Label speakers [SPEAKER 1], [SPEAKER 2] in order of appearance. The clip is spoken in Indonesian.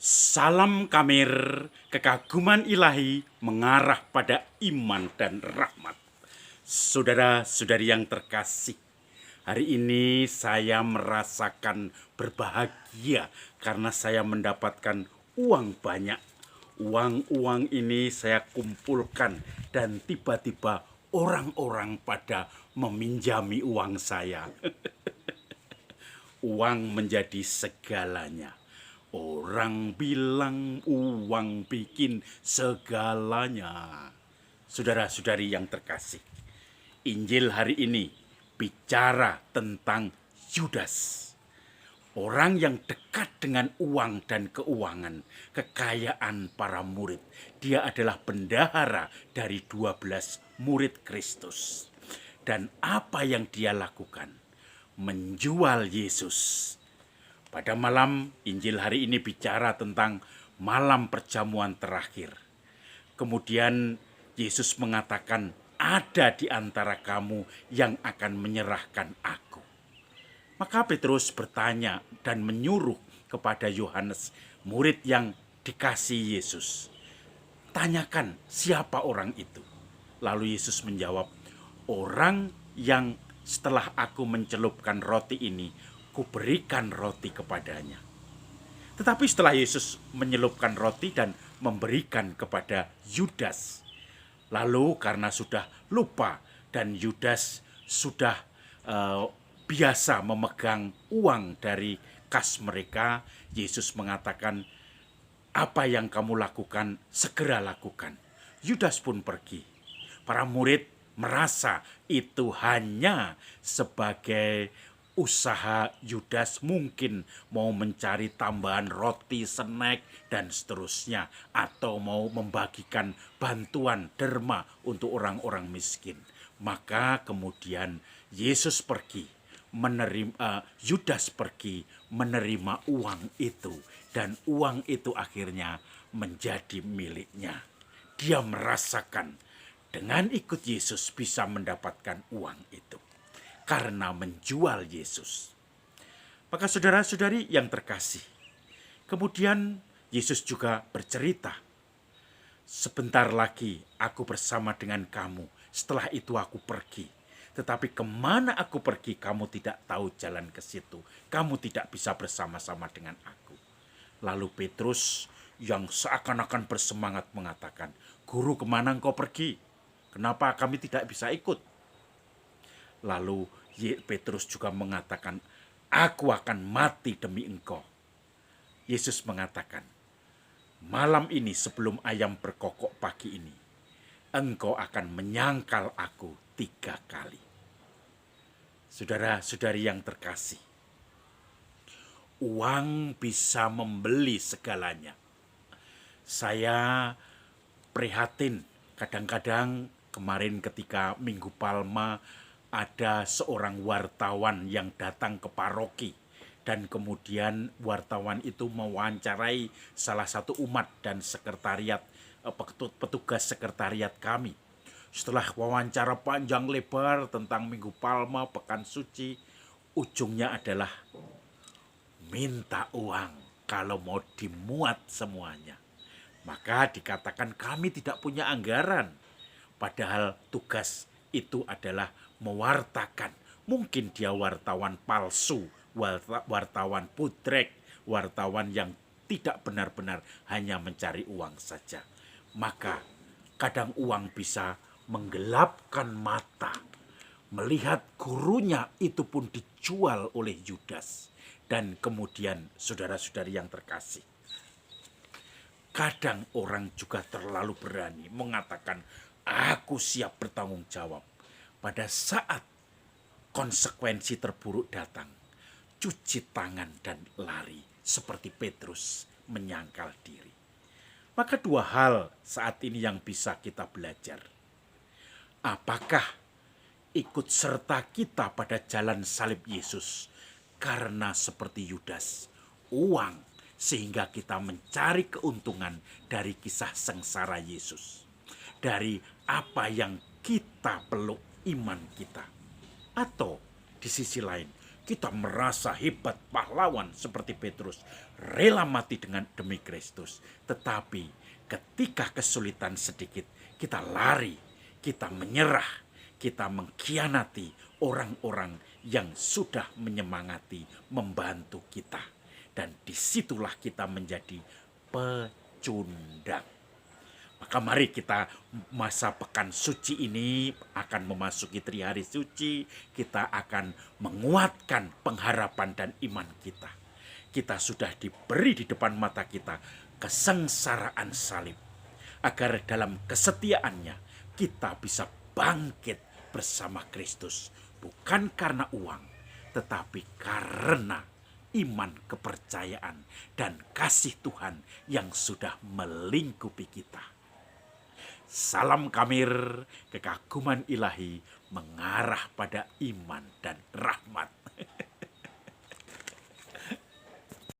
[SPEAKER 1] Salam Kamir, kekaguman ilahi mengarah pada iman dan rahmat. Saudara-saudari yang terkasih, hari ini saya merasakan berbahagia karena saya mendapatkan uang banyak. Uang-uang ini saya kumpulkan dan tiba-tiba orang-orang pada meminjami uang saya. Uang menjadi segalanya. Orang bilang uang bikin segalanya. Saudara-saudari yang terkasih, Injil hari ini bicara tentang Yudas. Orang yang dekat dengan uang dan keuangan, kekayaan para murid. Dia adalah bendahara dari 12 murid Kristus. Dan apa yang dia lakukan? Menjual Yesus. Pada malam Injil hari ini bicara tentang malam perjamuan terakhir. Kemudian Yesus mengatakan, ada di antara kamu yang akan menyerahkan aku. Maka Petrus bertanya dan menyuruh kepada Yohanes, murid yang dikasih Yesus, tanyakan siapa orang itu. Lalu Yesus menjawab, orang yang setelah aku mencelupkan roti ini, kuberikan roti kepadanya. Tetapi setelah Yesus menyelupkan roti dan memberikan kepada Yudas, lalu karena sudah lupa dan Yudas sudah biasa memegang uang dari kas mereka, Yesus mengatakan, apa yang kamu lakukan, segera lakukan. Yudas pun pergi. Para murid merasa itu hanya sebagai usaha Yudas, mungkin mau mencari tambahan roti, snack, dan seterusnya. Atau mau membagikan bantuan derma untuk orang-orang miskin. Maka kemudian Yesus pergi, Yudas pergi menerima uang itu. Dan uang itu akhirnya menjadi miliknya. Dia merasakan dengan ikut Yesus bisa mendapatkan uang itu karena menjual Yesus. Maka saudara-saudari yang terkasih, kemudian Yesus juga bercerita, sebentar lagi aku bersama dengan kamu, setelah itu aku pergi. Tetapi kemana aku pergi, kamu tidak tahu jalan ke situ. Kamu tidak bisa bersama-sama dengan aku. Lalu Petrus yang seakan-akan bersemangat mengatakan, Guru, kemana engkau pergi? Kenapa kami tidak bisa ikut? Lalu Petrus juga mengatakan, aku akan mati demi engkau. Yesus mengatakan, malam ini sebelum ayam berkokok pagi ini, engkau akan menyangkal aku 3 kali. Saudara-saudari yang terkasih, uang bisa membeli segalanya. Saya prihatin kadang-kadang kemarin ketika Minggu Palma ada seorang wartawan yang datang ke paroki. Dan kemudian wartawan itu mewawancarai salah satu umat dan sekretariat, petugas sekretariat kami. Setelah wawancara panjang lebar tentang Minggu Palma, Pekan Suci, ujungnya adalah minta uang kalau mau dimuat semuanya. Maka dikatakan kami tidak punya anggaran. Padahal tugas itu adalah mewartakan. Mungkin dia wartawan palsu, wartawan pudrek, wartawan yang tidak benar-benar hanya mencari uang saja. Maka kadang uang bisa menggelapkan mata. Melihat gurunya itu pun dijual oleh Yudas. Dan kemudian saudara-saudari yang terkasih, kadang orang juga terlalu berani mengatakan, aku siap bertanggung jawab. Pada saat konsekuensi terburuk datang, cuci tangan dan lari seperti Petrus menyangkal diri. Maka 2 hal saat ini yang bisa kita belajar. Apakah ikut serta kita pada jalan salib Yesus karena seperti Yudas, uang, sehingga kita mencari keuntungan dari kisah sengsara Yesus, dari apa yang kita peluk iman kita. Atau di sisi lain, kita merasa hebat, pahlawan seperti Petrus, rela mati demi Kristus. Tetapi ketika kesulitan sedikit, kita lari, kita menyerah, kita mengkhianati orang-orang yang sudah menyemangati, membantu kita. Dan disitulah kita menjadi pecundang. Maka mari kita masa pekan suci ini akan memasuki Trihari Suci. Kita akan menguatkan pengharapan dan iman kita. Kita sudah diberi di depan mata kita kesengsaraan salib. Agar dalam kesetiaannya kita bisa bangkit bersama Kristus. Bukan karena uang, tetapi karena iman, kepercayaan, dan kasih Tuhan yang sudah melingkupi kita. Salam Kamir, kekaguman ilahi mengarah pada iman dan rahmat.